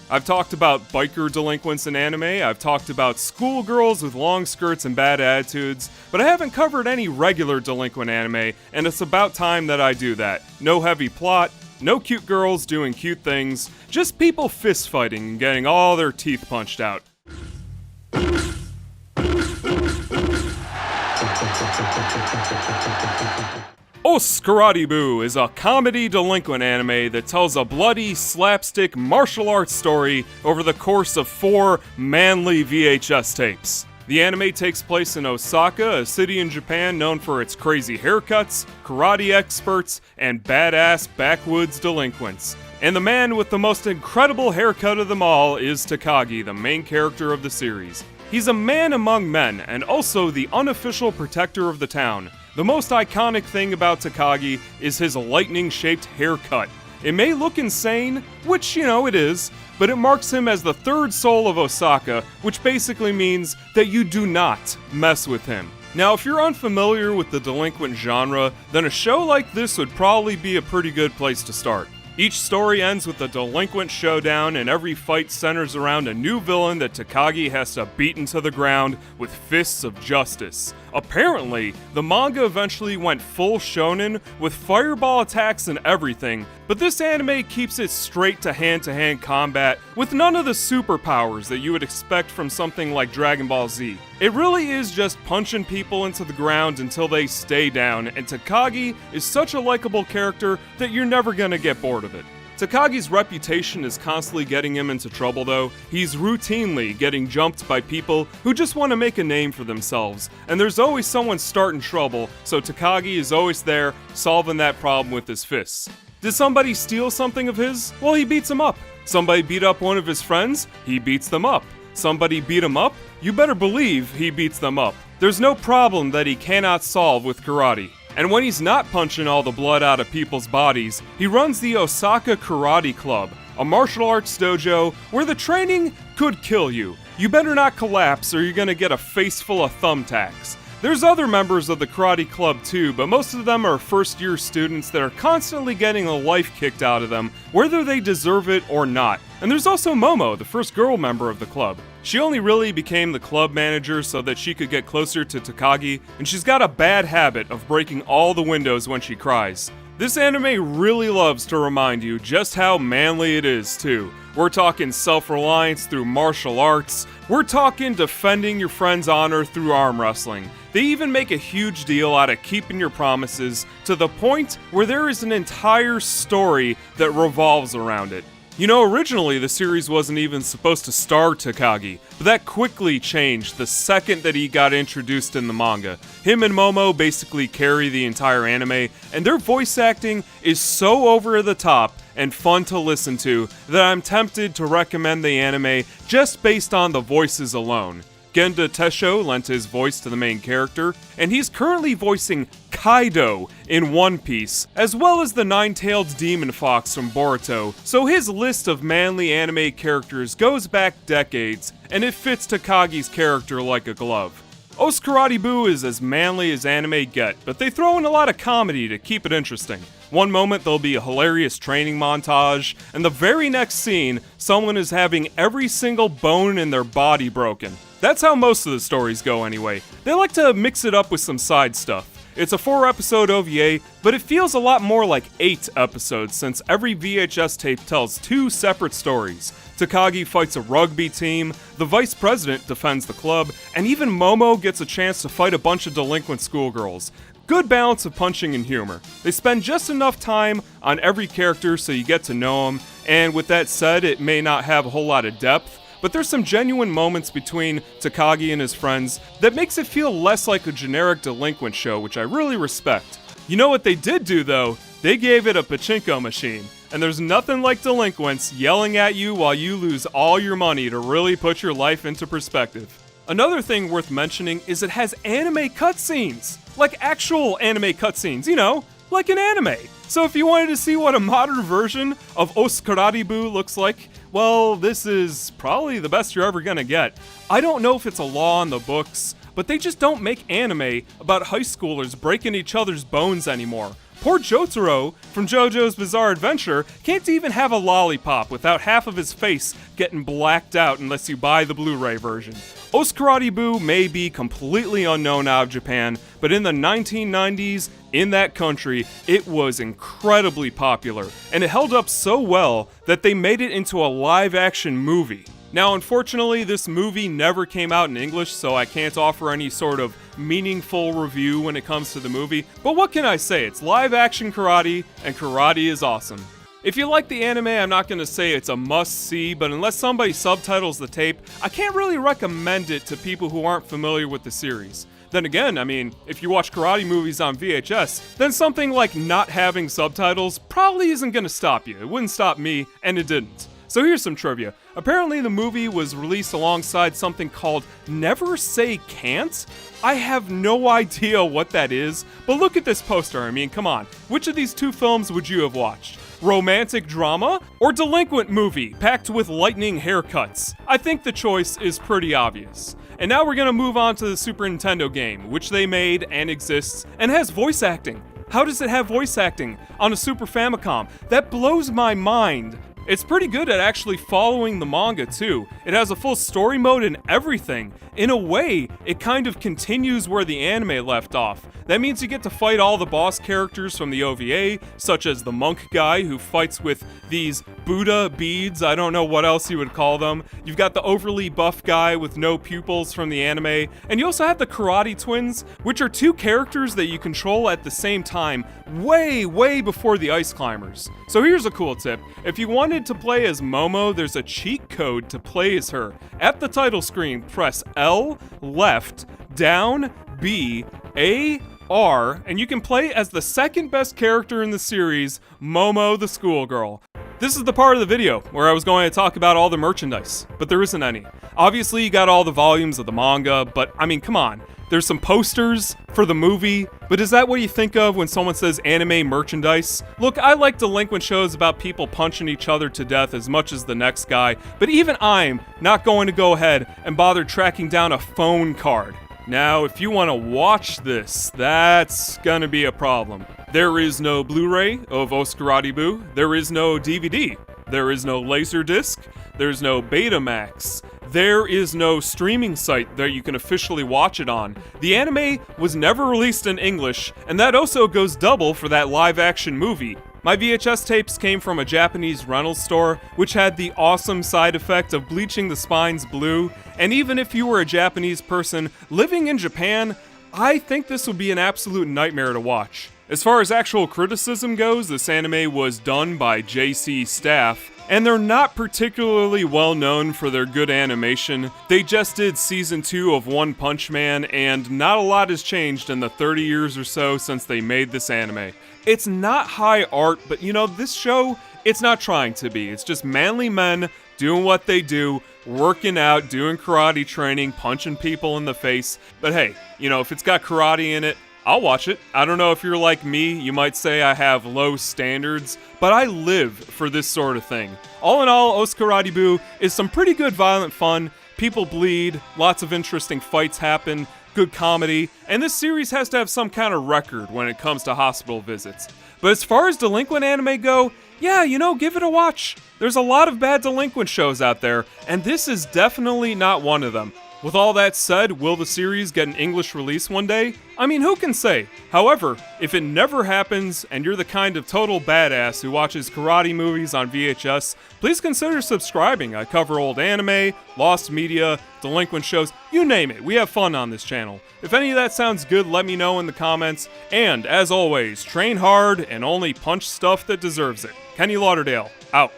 I've talked about biker delinquents in anime, I've talked about schoolgirls with long skirts and bad attitudes, but I haven't covered any regular delinquent anime, and it's about time that I do that. No heavy plot, no cute girls doing cute things, just people fist fighting and getting all their teeth punched out. Os Karate Bu is a comedy delinquent anime that tells a bloody, slapstick martial arts story over the course of 4 manly VHS tapes. The anime takes place in Osaka, a city in Japan known for its crazy haircuts, karate experts, and badass backwoods delinquents. And the man with the most incredible haircut of them all is Takagi, the main character of the series. He's a man among men, and also the unofficial protector of the town. The most iconic thing about Takagi is his lightning-shaped haircut. It may look insane, which, it is, but it marks him as the third soul of Osaka, which basically means that you do not mess with him. Now, if you're unfamiliar with the delinquent genre, then a show like this would probably be a pretty good place to start. Each story ends with a delinquent showdown, and every fight centers around a new villain that Takagi has to beat into the ground with fists of justice. Apparently, the manga eventually went full shonen with fireball attacks and everything, but this anime keeps it straight to hand combat with none of the superpowers that you would expect from something like Dragon Ball Z. It really is just punching people into the ground until they stay down, and Takagi is such a likable character that you're never gonna get bored of it. Takagi's reputation is constantly getting him into trouble though. He's routinely getting jumped by people who just want to make a name for themselves, and there's always someone starting trouble, so Takagi is always there, solving that problem with his fists. Did somebody steal something of his? Well, he beats them up. Somebody beat up one of his friends? He beats them up. Somebody beat him up? You better believe he beats them up. There's no problem that he cannot solve with karate. And when he's not punching all the blood out of people's bodies, he runs the Osaka Karate Club, a martial arts dojo where the training could kill you. You better not collapse or you're gonna get a face full of thumbtacks. There's other members of the karate club too, but most of them are first-year students that are constantly getting the life kicked out of them, whether they deserve it or not. And there's also Momo, the first girl member of the club. She only really became the club manager so that she could get closer to Takagi, and she's got a bad habit of breaking all the windows when she cries. This anime really loves to remind you just how manly it is too. We're talking self-reliance through martial arts. We're talking defending your friend's honor through arm wrestling. They even make a huge deal out of keeping your promises to the point where there is an entire story that revolves around it. Originally the series wasn't even supposed to star Takagi, but that quickly changed the second that he got introduced in the manga. Him and Momo basically carry the entire anime, and their voice acting is so over the top and fun to listen to that I'm tempted to recommend the anime just based on the voices alone. Genda Tesho lent his voice to the main character, and he's currently voicing Kaido in One Piece, as well as the nine-tailed demon fox from Boruto, so his list of manly anime characters goes back decades, and it fits Takagi's character like a glove. Os Karate Bu is as manly as anime get, but they throw in a lot of comedy to keep it interesting. One moment there'll be a hilarious training montage, and the very next scene, someone is having every single bone in their body broken. That's how most of the stories go anyway. They like to mix it up with some side stuff. It's a 4-episode OVA, but it feels a lot more like 8 episodes since every VHS tape tells 2 separate stories. Takagi fights a rugby team, the vice president defends the club, and even Momo gets a chance to fight a bunch of delinquent schoolgirls. Good balance of punching and humor. They spend just enough time on every character so you get to know them, and with that said, it may not have a whole lot of depth, but there's some genuine moments between Takagi and his friends that makes it feel less like a generic delinquent show, which I really respect. You know what they did do though? They gave it a pachinko machine. And there's nothing like delinquents yelling at you while you lose all your money to really put your life into perspective. Another thing worth mentioning is it has anime cutscenes. Like actual anime cutscenes, like an anime. So if you wanted to see what a modern version of Os Karate Bu looks like, well, this is probably the best you're ever gonna get. I don't know if it's a law in the books, but they just don't make anime about high schoolers breaking each other's bones anymore. Poor Jotaro from JoJo's Bizarre Adventure can't even have a lollipop without half of his face getting blacked out unless you buy the Blu-ray version. Os Karate Boo may be completely unknown out of Japan, but in the 1990s, in that country, it was incredibly popular, and it held up so well that they made it into a live-action movie. Now, unfortunately, this movie never came out in English, so I can't offer any sort of meaningful review when it comes to the movie, but what can I say? It's live-action karate, and karate is awesome. If you like the anime, I'm not going to say it's a must-see, but unless somebody subtitles the tape, I can't really recommend it to people who aren't familiar with the series. Then again, I mean, if you watch karate movies on VHS, then something like not having subtitles probably isn't going to stop you. It wouldn't stop me, and it didn't. So here's some trivia. Apparently the movie was released alongside something called Never Say Can't. I have no idea what that is, but look at this poster. I mean, come on. Which of these two films would you have watched? Romantic drama or delinquent movie packed with lightning haircuts? I think the choice is pretty obvious. And now we're gonna move on to the Super Nintendo game, which they made and exists and has voice acting. How does it have voice acting on a Super Famicom? That blows my mind. It's pretty good at actually following the manga too. It has a full story mode and everything. In a way, it kind of continues where the anime left off. That means you get to fight all the boss characters from the OVA, such as the monk guy who fights with these Buddha beads, I don't know what else you would call them. You've got the overly buff guy with no pupils from the anime, and you also have the Karate Twins, which are two characters that you control at the same time, way before the Ice Climbers. So here's a cool tip. If you wanted to play as Momo, there's a cheat code to play as her. At the title screen, press L, left, down, B, A, R, and you can play as the second best character in the series, Momo the schoolgirl. This is the part of the video where I was going to talk about all the merchandise, but there isn't any. Obviously, you got all the volumes of the manga, but I mean, come on. There's some posters for the movie, but is that what you think of when someone says anime merchandise? Look, I like delinquent shows about people punching each other to death as much as the next guy, but even I'm not going to go ahead and bother tracking down a phone card. Now, if you want to watch this, that's gonna be a problem. There is no Blu-ray of Os Karate Boo, there is no DVD, there is no Laserdisc, there's no Betamax, there is no streaming site that you can officially watch it on. The anime was never released in English, and that also goes double for that live-action movie. My VHS tapes came from a Japanese rental store, which had the awesome side effect of bleaching the spines blue, and even if you were a Japanese person living in Japan, I think this would be an absolute nightmare to watch. As far as actual criticism goes, this anime was done by JC Staff, and they're not particularly well known for their good animation. They just did season 2 of One Punch Man, and not a lot has changed in the 30 years or so since they made this anime. It's not high art, but you know, this show, it's not trying to be. It's just manly men doing what they do, working out, doing karate training, punching people in the face. But hey, you know, if it's got karate in it, I'll watch it. I don't know if you're like me, you might say I have low standards, but I live for this sort of thing. All in all, Os Karate Boo is some pretty good violent fun. People bleed, lots of interesting fights happen, good comedy, and this series has to have some kind of record when it comes to hospital visits. But as far as delinquent anime go, yeah, you know, give it a watch. There's a lot of bad delinquent shows out there, and this is definitely not one of them. With all that said, will the series get an English release one day? I mean, who can say? However, if it never happens and you're the kind of total badass who watches karate movies on VHS, please consider subscribing. I cover old anime, lost media, delinquent shows, you name it. We have fun on this channel. If any of that sounds good, let me know in the comments. And as always, train hard and only punch stuff that deserves it. Kenny Lauderdale, out.